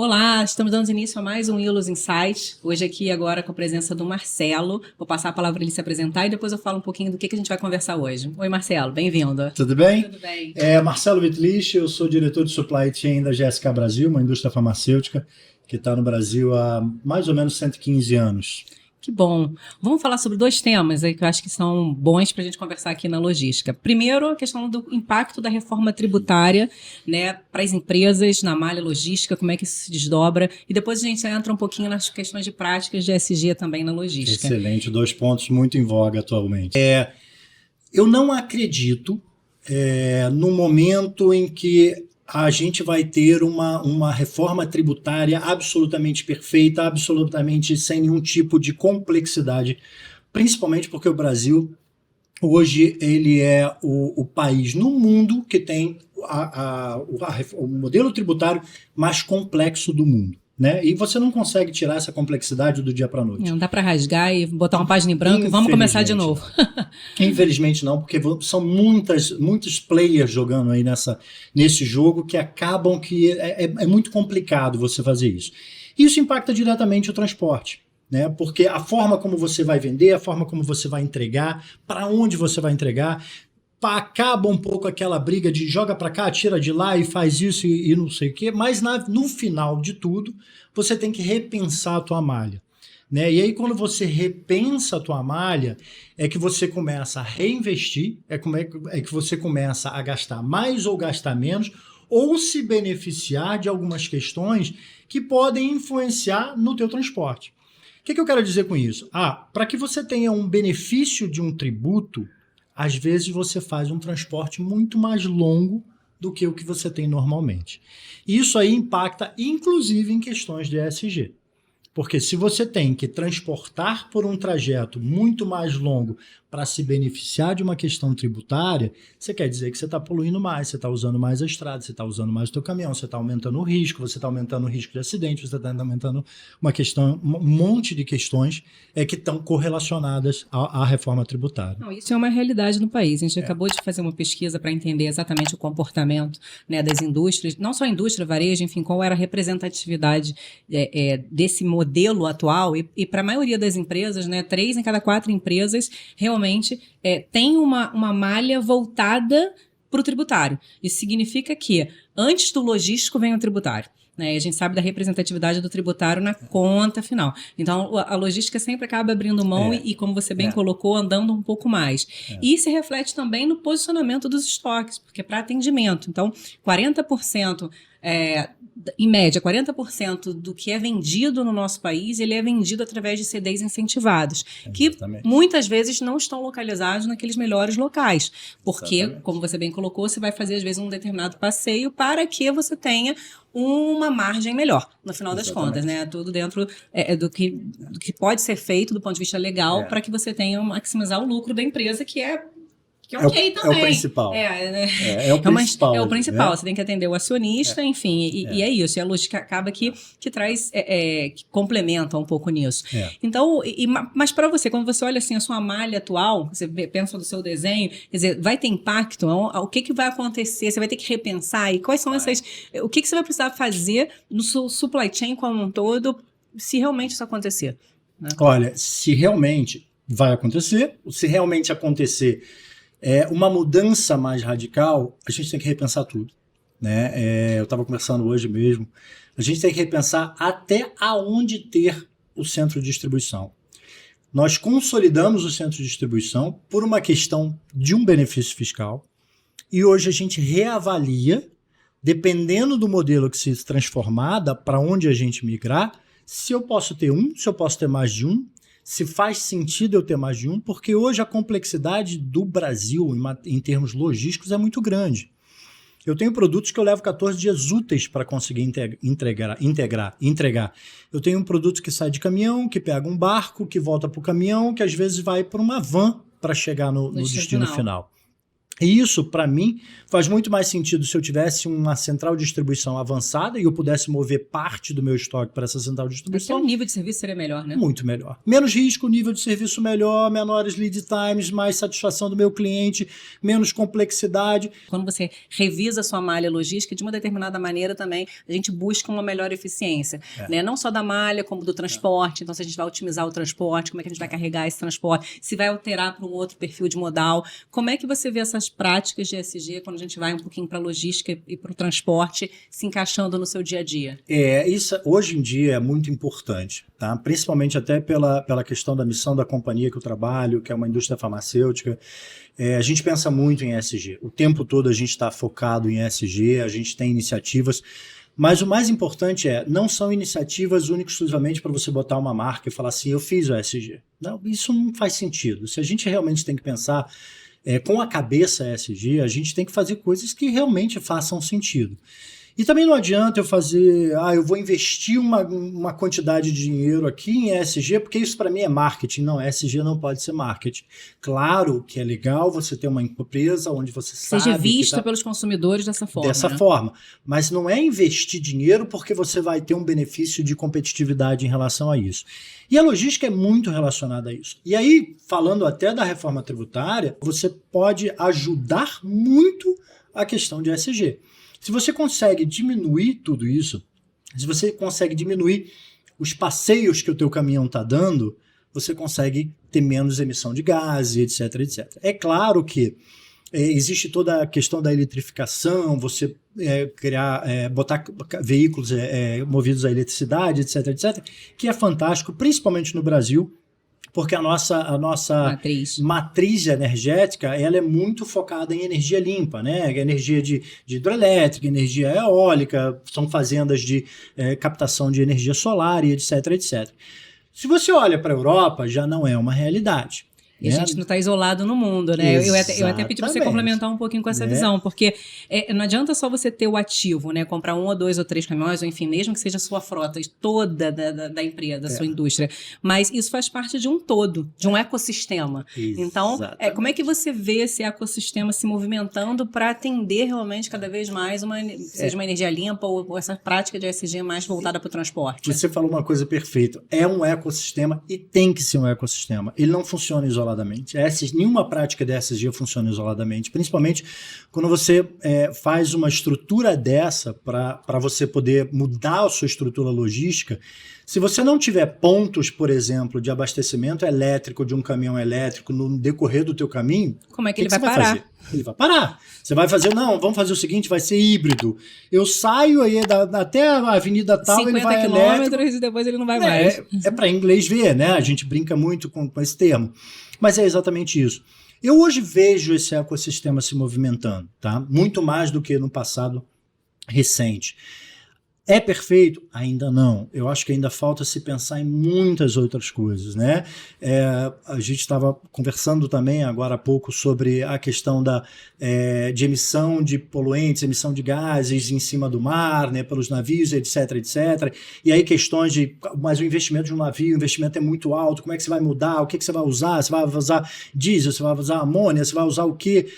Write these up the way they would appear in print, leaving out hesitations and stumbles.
Olá, estamos dando início a mais um Ilus Insight. Hoje aqui agora com a presença do Marcelo. Vou passar a palavra para ele se apresentar e depois eu falo um pouquinho do que a gente vai conversar hoje. Oi, Marcelo, bem-vindo. Tudo bem? Tudo bem. Marcelo Wittlich, eu sou diretor de Supply Chain da GSK Brasil, uma indústria farmacêutica que está no Brasil há mais ou menos 115 anos. Que bom. Vamos falar sobre dois temas aí que eu acho que são bons para a gente conversar aqui na logística. Primeiro, a questão do impacto da reforma tributária, né, para as empresas, na malha logística, como é que isso se desdobra. E depois a gente entra um pouquinho nas questões de práticas de ESG também na logística. Excelente, dois pontos muito em voga atualmente. Eu não acredito no momento em que a gente vai ter uma reforma tributária absolutamente perfeita, absolutamente sem nenhum tipo de complexidade, principalmente porque o Brasil, hoje, ele é o país no mundo que tem o modelo tributário mais complexo do mundo. Né? E você não consegue tirar essa complexidade do dia para a noite. Não dá para rasgar e botar uma página em branco e vamos começar de novo. Infelizmente não, porque são muitos players jogando aí nesse jogo que acabam que é muito complicado você fazer isso. Isso impacta diretamente o transporte, né? Porque a forma como você vai vender, a forma como você vai entregar, para onde você vai entregar, acaba um pouco aquela briga de joga para cá, tira de lá e faz isso e não sei o quê, mas no final de tudo, você tem que repensar a tua malha. Né? E aí quando você repensa a tua malha, é que você começa a reinvestir, é que você começa a gastar mais ou gastar menos, ou se beneficiar de algumas questões que podem influenciar no teu transporte. O que eu quero dizer com isso? Para que você tenha um benefício de um tributo, às vezes você faz um transporte muito mais longo do que o que você tem normalmente. Isso aí impacta, inclusive, em questões de ESG. Porque se você tem que transportar por um trajeto muito mais longo para se beneficiar de uma questão tributária, você quer dizer que você está poluindo mais, você está usando mais a estrada, você está usando mais o teu caminhão, você está aumentando o risco, você está aumentando o risco de acidente, você está aumentando um monte de questões que estão correlacionadas à reforma tributária. Não, isso é uma realidade no país. A gente acabou de fazer uma pesquisa para entender exatamente o comportamento, né, das indústrias, não só a indústria, varejo, enfim, qual era a representatividade desse modelo atual. E para a maioria das empresas, né, 3 em cada 4 empresas realmente tem uma malha voltada para o tributário. Isso significa que antes do logístico vem o tributário. Né? A gente sabe da representatividade do tributário na conta final. Então, a logística sempre acaba abrindo mão e, como você bem colocou, andando um pouco mais. E se reflete também no posicionamento dos estoques, porque é para atendimento. Então, 40%, em média, 40% do que é vendido no nosso país, ele é vendido através de CDs incentivados, que muitas vezes não estão localizados naqueles melhores locais. Porque, como você bem colocou, você vai fazer, às vezes, um determinado passeio para que você tenha uma margem melhor, no final das contas, né? Tudo dentro do que pode ser feito do ponto de vista legal para que você tenha maximizar o lucro da empresa, que é ok também. É o principal. É o principal. Né? Você tem que atender o acionista, enfim, e é isso. E a logística acaba que traz, que complementa um pouco nisso. Então, mas para você, quando você olha assim a sua malha atual, você pensa no seu desenho, quer dizer, vai ter impacto? O que vai acontecer? Você vai ter que repensar? E quais são o que você vai precisar fazer no seu supply chain como um todo, se realmente isso acontecer? Né? Olha, se realmente vai acontecer, se realmente acontecer uma mudança mais radical, a gente tem que repensar tudo. Né? Eu estava conversando hoje mesmo, a gente tem que repensar até aonde ter o centro de distribuição. Nós consolidamos o centro de distribuição por uma questão de um benefício fiscal e hoje a gente reavalia, dependendo do modelo que se transformar, para onde a gente migrar, se eu posso ter se eu posso ter mais de um, se faz sentido eu ter mais de um, porque hoje a complexidade do Brasil em termos logísticos é muito grande. Eu tenho produtos que eu levo 14 dias úteis para conseguir entregar. Eu tenho um produto que sai de caminhão, que pega um barco, que volta para o caminhão, que às vezes vai para uma van para chegar no destino final. E isso, para mim, faz muito mais sentido se eu tivesse uma central de distribuição avançada e eu pudesse mover parte do meu estoque para essa central de Até distribuição. o nível de serviço seria melhor, né? Muito melhor. Menos risco, nível de serviço melhor, menores lead times, mais satisfação do meu cliente, menos complexidade. Quando você revisa a sua malha logística, de uma determinada maneira também, a gente busca uma melhor eficiência. Né? Não só da malha, como do transporte. Então, se a gente vai otimizar o transporte, como é que a gente vai carregar esse transporte, se vai alterar para um outro perfil de modal. Como é que você vê essas práticas de ESG, quando a gente vai um pouquinho para a logística e para o transporte, se encaixando no seu dia a dia? Isso hoje em dia é muito importante, tá? Principalmente até pela questão da missão da companhia que eu trabalho, que é uma indústria farmacêutica. A gente pensa muito em ESG. O tempo todo a gente está focado em ESG, a gente tem iniciativas, mas o mais importante não são iniciativas únicas exclusivamente para você botar uma marca e falar assim, eu fiz o ESG. Não, isso não faz sentido. Se a gente realmente tem que pensar com a cabeça ESG, a gente tem que fazer coisas que realmente façam sentido. E também não adianta eu fazer, eu vou investir uma quantidade de dinheiro aqui em ESG, porque isso para mim é marketing. Não, ESG não pode ser marketing. Claro que é legal você ter uma empresa onde você sabe... Seja vista pelos consumidores dessa forma. Dessa forma. Mas não é investir dinheiro porque você vai ter um benefício de competitividade em relação a isso. E a logística é muito relacionada a isso. E aí, falando até da reforma tributária, você pode ajudar muito a questão de ESG. Se você consegue diminuir tudo isso, se você consegue diminuir os passeios que o teu caminhão está dando, você consegue ter menos emissão de gases, etc, etc. É claro que existe toda a questão da eletrificação, você botar veículos movidos à eletricidade, etc, etc, que é fantástico, principalmente no Brasil, porque a nossa matriz energética ela é muito focada em energia limpa, né? Energia de hidrelétrica, energia eólica, são fazendas de captação de energia solar e etc, etc. Se você olha para a Europa, já não é uma realidade. E a gente não está isolado no mundo, né? Eu até pedi para você complementar um pouquinho com essa visão, porque não adianta só você ter o ativo, né? Comprar 1 ou 2 ou 3 caminhões, ou enfim, mesmo que seja a sua frota toda da empresa, da sua indústria. Mas isso faz parte de um todo, de um ecossistema. Então, como é que você vê esse ecossistema se movimentando para atender realmente cada vez mais seja uma energia limpa ou essa prática de ESG mais voltada para o transporte? Você falou uma coisa perfeita. É um ecossistema e tem que ser um ecossistema. Ele não funciona isoladamente. Nenhuma prática de ESG funciona isoladamente, principalmente quando você faz uma estrutura dessa para você poder mudar a sua estrutura logística. Se você não tiver pontos, por exemplo, de abastecimento elétrico de um caminhão elétrico no decorrer do teu caminho, como é que ele vai parar? Ele vai parar. Você vai fazer, vamos fazer o seguinte, vai ser híbrido. Eu saio aí até a avenida tal, ele vai elétrico. 50 quilômetros e depois ele não vai mais. É para inglês ver, né? A gente brinca muito com esse termo. Mas é exatamente isso. Eu hoje vejo esse ecossistema se movimentando, tá? Muito mais do que no passado recente. É perfeito? Ainda não. Eu acho que ainda falta se pensar em muitas outras coisas, né? A gente estava conversando também agora há pouco sobre a questão de emissão de poluentes, emissão de gases em cima do mar, né, pelos navios, etc, etc. E aí questões mas o investimento de um navio, o investimento é muito alto, como é que você vai mudar, o que você vai usar? Você vai usar diesel, você vai usar amônia, você vai usar o quê?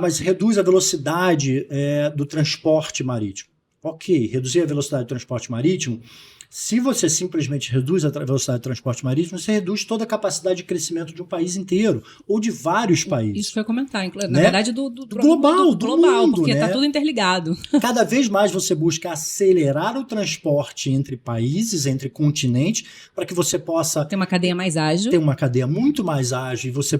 Mas reduz a velocidade do transporte marítimo. Ok, reduzir a velocidade do transporte marítimo, se você simplesmente reduz a velocidade do transporte marítimo, você reduz toda a capacidade de crescimento de um país inteiro, ou de vários países. Isso que eu ia comentar, na verdade do global, mundo, porque está né? tudo interligado. Cada vez mais você busca acelerar o transporte entre países, entre continentes, para que você possa ter uma cadeia mais ágil. Ter uma cadeia muito mais ágil e você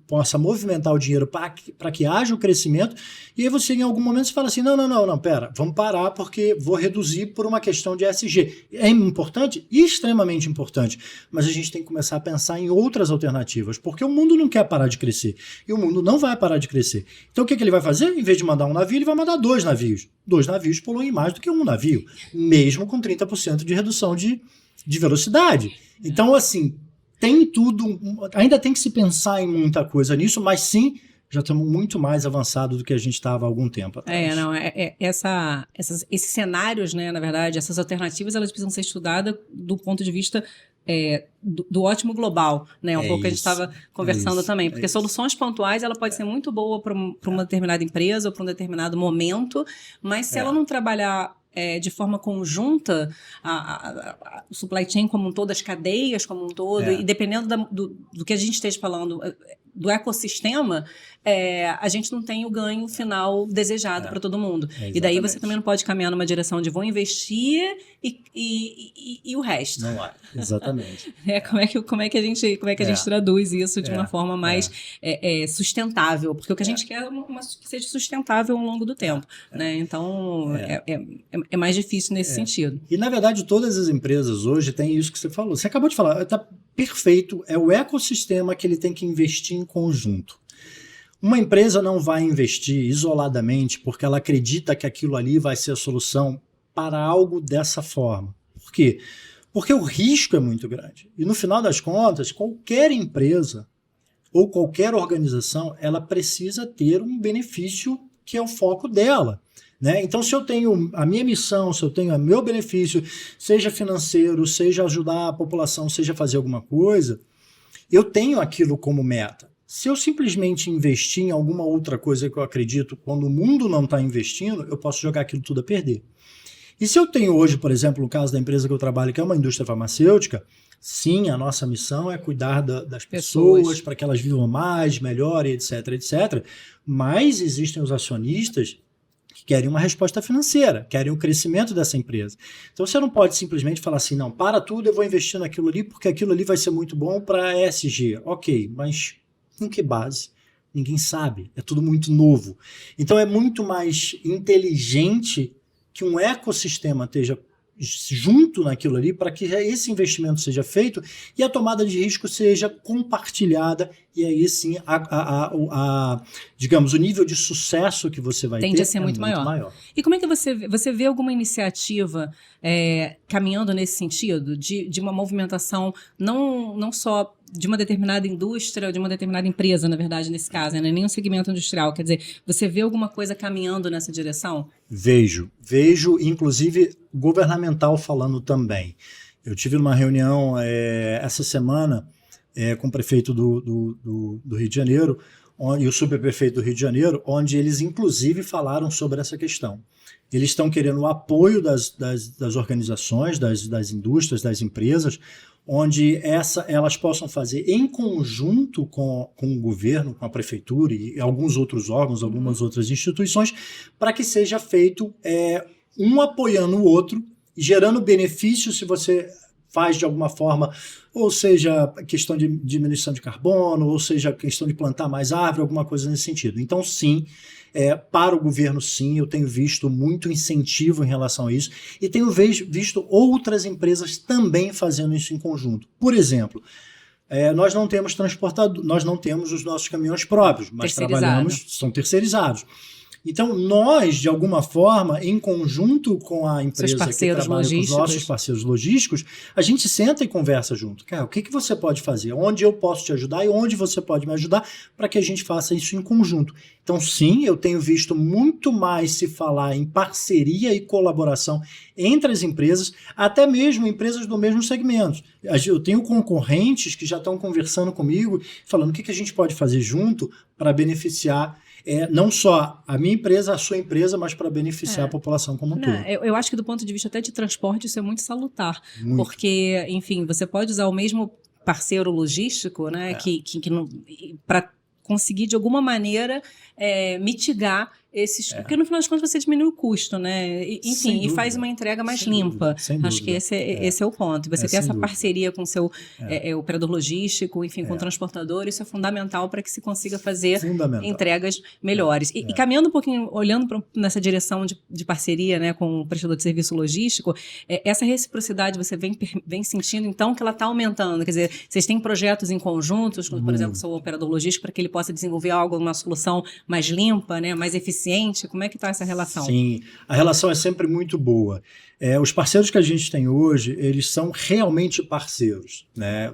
possa movimentar o dinheiro para que haja o crescimento. E aí você, em algum momento, você fala assim, não, pera, vamos parar porque vou reduzir por uma questão de ESG. É importante? Extremamente importante. Mas a gente tem que começar a pensar em outras alternativas, porque o mundo não quer parar de crescer. E o mundo não vai parar de crescer. Então o que ele vai fazer? Em vez de mandar um navio, ele vai mandar 2 navios. 2 navios poluem mais do que um navio, mesmo com 30% de redução de velocidade. Então, assim, tem tudo, ainda tem que se pensar em muita coisa nisso, mas sim, já estamos muito mais avançados do que a gente estava há algum tempo atrás. Esses cenários, né, na verdade, essas alternativas, elas precisam ser estudadas do ponto de vista do ótimo global, né? Um pouco que a gente isso, estava conversando também, porque isso. soluções pontuais ela pode ser muito boa para uma determinada empresa ou para um determinado momento, mas se ela não trabalhar de forma conjunta, o supply chain como um todo, as cadeias como um todo, e dependendo do que a gente esteja falando, do ecossistema, a gente não tem o ganho final desejado para todo mundo. E daí você também não pode caminhar numa direção de vou investir e o resto. Não é, exatamente. Como é que a gente traduz isso de uma forma mais sustentável? Porque o que a gente quer é que seja sustentável ao longo do tempo. Né? Então, é mais difícil nesse sentido. E, na verdade, todas as empresas hoje têm isso que você falou. Você acabou de falar, está perfeito, é o ecossistema que ele tem que investir em conjunto. Uma empresa não vai investir isoladamente porque ela acredita que aquilo ali vai ser a solução para algo dessa forma. Por quê? Porque o risco é muito grande. E, no final das contas, qualquer empresa ou qualquer organização, ela precisa ter um benefício que é o foco dela. Né? Então, se eu tenho a minha missão, se eu tenho o meu benefício, seja financeiro, seja ajudar a população, seja fazer alguma coisa, eu tenho aquilo como meta. Se eu simplesmente investir em alguma outra coisa que eu acredito, quando o mundo não está investindo, eu posso jogar aquilo tudo a perder. E se eu tenho hoje, por exemplo, no caso da empresa que eu trabalho, que é uma indústria farmacêutica, sim, a nossa missão é cuidar das pessoas para que elas vivam mais, melhor, etc, etc. Mas existem os acionistas que querem uma resposta financeira, querem o crescimento dessa empresa. Então você não pode simplesmente falar assim, não, para tudo, eu vou investir naquilo ali, porque aquilo ali vai ser muito bom para a ESG. Ok, mas com que base? Ninguém sabe, é tudo muito novo. Então é muito mais inteligente que um ecossistema esteja junto naquilo ali para que esse investimento seja feito e a tomada de risco seja compartilhada e aí sim, digamos, o nível de sucesso que você vai tende ter a ser muito maior. E como é que você vê alguma iniciativa caminhando nesse sentido de uma movimentação não só de uma determinada indústria ou de uma determinada empresa, na verdade, nesse caso, né? Nem um segmento industrial. Quer dizer, você vê alguma coisa caminhando nessa direção? Vejo, inclusive, governamental falando também. Eu tive uma reunião essa semana com o prefeito do Rio de Janeiro e o subprefeito do Rio de Janeiro, onde eles, inclusive, falaram sobre essa questão. Eles estão querendo o apoio das organizações, das indústrias, das empresas, onde elas possam fazer em conjunto com o governo, com a prefeitura e alguns outros órgãos, algumas outras instituições, para que seja feito um apoiando o outro, gerando benefício se você faz de alguma forma, ou seja, questão de diminuição de carbono, ou seja, questão de plantar mais árvore, alguma coisa nesse sentido. Então, sim, para o governo, sim, eu tenho visto muito incentivo em relação a isso e tenho visto outras empresas também fazendo isso em conjunto. Por exemplo, nós não temos transportador, nós não temos os nossos caminhões próprios, mas são terceirizados. Então, nós, de alguma forma, em conjunto com a empresa que trabalha com os nossos parceiros logísticos, a gente senta e conversa junto. Cara, o que você pode fazer? Onde eu posso te ajudar e onde você pode me ajudar para que a gente faça isso em conjunto. Então, sim, eu tenho visto muito mais se falar em parceria e colaboração entre as empresas, até mesmo empresas do mesmo segmento. Eu tenho concorrentes que já estão conversando comigo, falando o que a gente pode fazer junto para beneficiar não só a minha empresa, a sua empresa, mas para beneficiar a população como um todo. Eu acho que do ponto de vista até de transporte isso é muito salutar, porque, enfim, você pode usar o mesmo parceiro logístico, né, que para conseguir de alguma maneira mitigar esses... Porque no final das contas você diminui o custo, né? Enfim, e faz uma entrega mais limpa. Acho que esse é o ponto. Você ter essa parceria com o seu operador logístico, enfim, com o transportador, isso é fundamental para que se consiga fazer entregas melhores. E caminhando um pouquinho, olhando nessa direção de parceria, né, com o prestador de serviço logístico, essa reciprocidade você vem sentindo, então, que ela está aumentando. Quer dizer, vocês têm projetos em conjuntos, por exemplo, com o seu operador logístico, para que ele possa desenvolver uma solução mais limpa, né, mais eficiente. Como é que está essa relação? Sim, a relação é sempre muito boa. Os parceiros que a gente tem hoje, eles são realmente parceiros, né?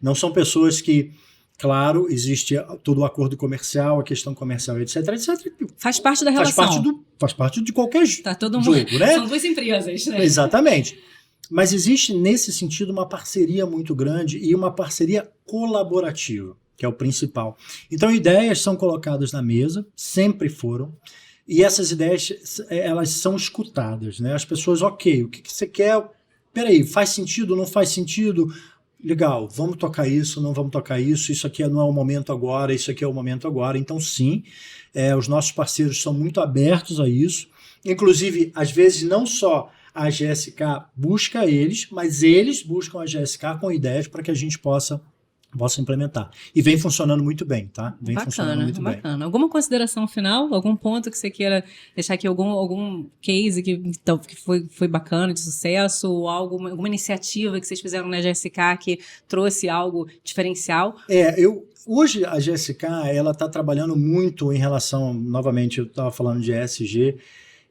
Não são pessoas que, claro, existe todo o acordo comercial, a questão comercial, etc, etc. Faz parte da relação. Faz parte de qualquer jogo, né? São duas empresas, né? Exatamente. Mas existe, nesse sentido, uma parceria muito grande e uma parceria colaborativa, que é o principal. Então, ideias são colocadas na mesa, sempre foram, e essas ideias, elas são escutadas, né? As pessoas, ok, o que você quer? Peraí, faz sentido, não faz sentido? Legal, vamos tocar isso, não vamos tocar isso aqui não é o momento agora, isso aqui é o momento agora. Então, sim, os nossos parceiros são muito abertos a isso. Inclusive, às vezes, não só a GSK busca eles, mas eles buscam a GSK com ideias para que a gente possa implementar. E vem funcionando muito bem, tá? Vem funcionando muito bem. Alguma consideração final? Algum ponto que você queira deixar aqui? Algum case que foi bacana, de sucesso? Ou alguma iniciativa que vocês fizeram na GSK que trouxe algo diferencial? Hoje a GSK está trabalhando muito em relação, novamente, eu estava falando de ESG,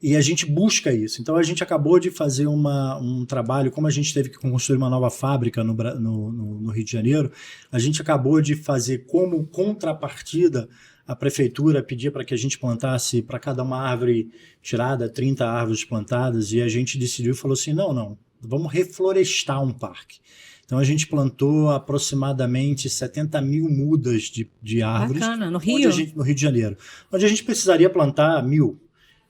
e a gente busca isso. Então, a gente acabou de fazer um trabalho, como a gente teve que construir uma nova fábrica no Rio de Janeiro, a gente acabou de fazer como contrapartida, a prefeitura pedia para que a gente plantasse para cada uma árvore tirada, 30 árvores plantadas, e a gente decidiu e falou assim, não, vamos reflorestar um parque. Então, a gente plantou aproximadamente 70 mil mudas de árvores. Bacana, no Rio? No Rio de Janeiro. Onde a gente precisaria plantar 1.000.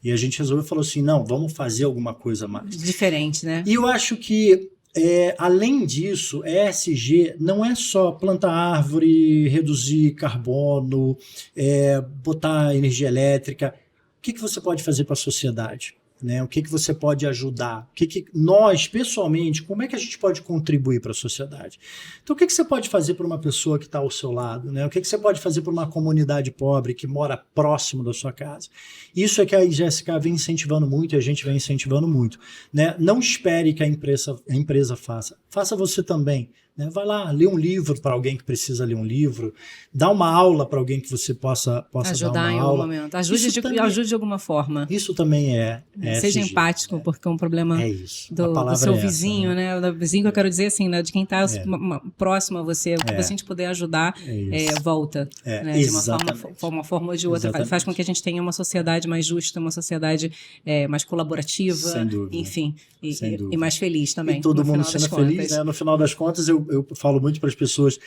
E a gente resolveu e falou assim, não, vamos fazer alguma coisa mais. Diferente, né? E eu acho que, além disso, ESG não é só plantar árvore, reduzir carbono, botar energia elétrica. O que você pode fazer para a sociedade? Né? O que você pode ajudar? Nós, pessoalmente, como é que a gente pode contribuir para a sociedade? Então, o que você pode fazer para uma pessoa que está ao seu lado? Né? O que você pode fazer para uma comunidade pobre que mora próximo da sua casa? Isso é que a GSK vem incentivando muito e a gente vem incentivando muito. Né? Não espere que a empresa faça. Faça você também. Né? Vai lá, lê um livro para alguém que precisa ler um livro, dá uma aula para alguém que você possa ajudar dar uma em aula. algum momento. Ajude de alguma forma. Isso também Seja empático, porque é um problema do seu vizinho, né? Do vizinho que eu quero dizer assim, né? De quem está próximo a você, que a gente puder ajudar, volta. Né? De uma forma ou de outra. Exatamente. Faz com que a gente tenha uma sociedade mais justa, uma sociedade mais colaborativa, sem dúvida. Enfim, e mais feliz também. E todo mundo sendo feliz, né? No final das contas, eu falo muito para as pessoas,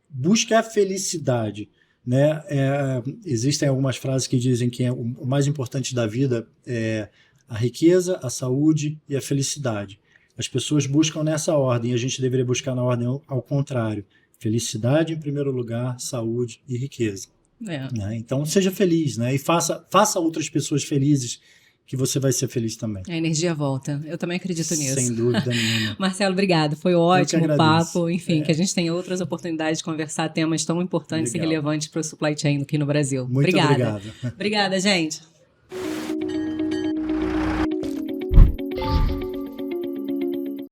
busque a felicidade. Né? Existem algumas frases que dizem que o mais importante da vida é a riqueza, a saúde e a felicidade. As pessoas buscam nessa ordem, a gente deveria buscar na ordem ao contrário. Felicidade em primeiro lugar, saúde e riqueza. Né? Então, seja feliz, né? E faça outras pessoas felizes, que você vai ser feliz também. A energia volta. Eu também acredito nisso. Sem dúvida nenhuma. Marcelo, obrigado. Foi ótimo o papo. Enfim, que a gente tenha outras oportunidades de conversar temas tão importantes e relevantes para o supply chain aqui no Brasil. Muito obrigado. Obrigada, gente.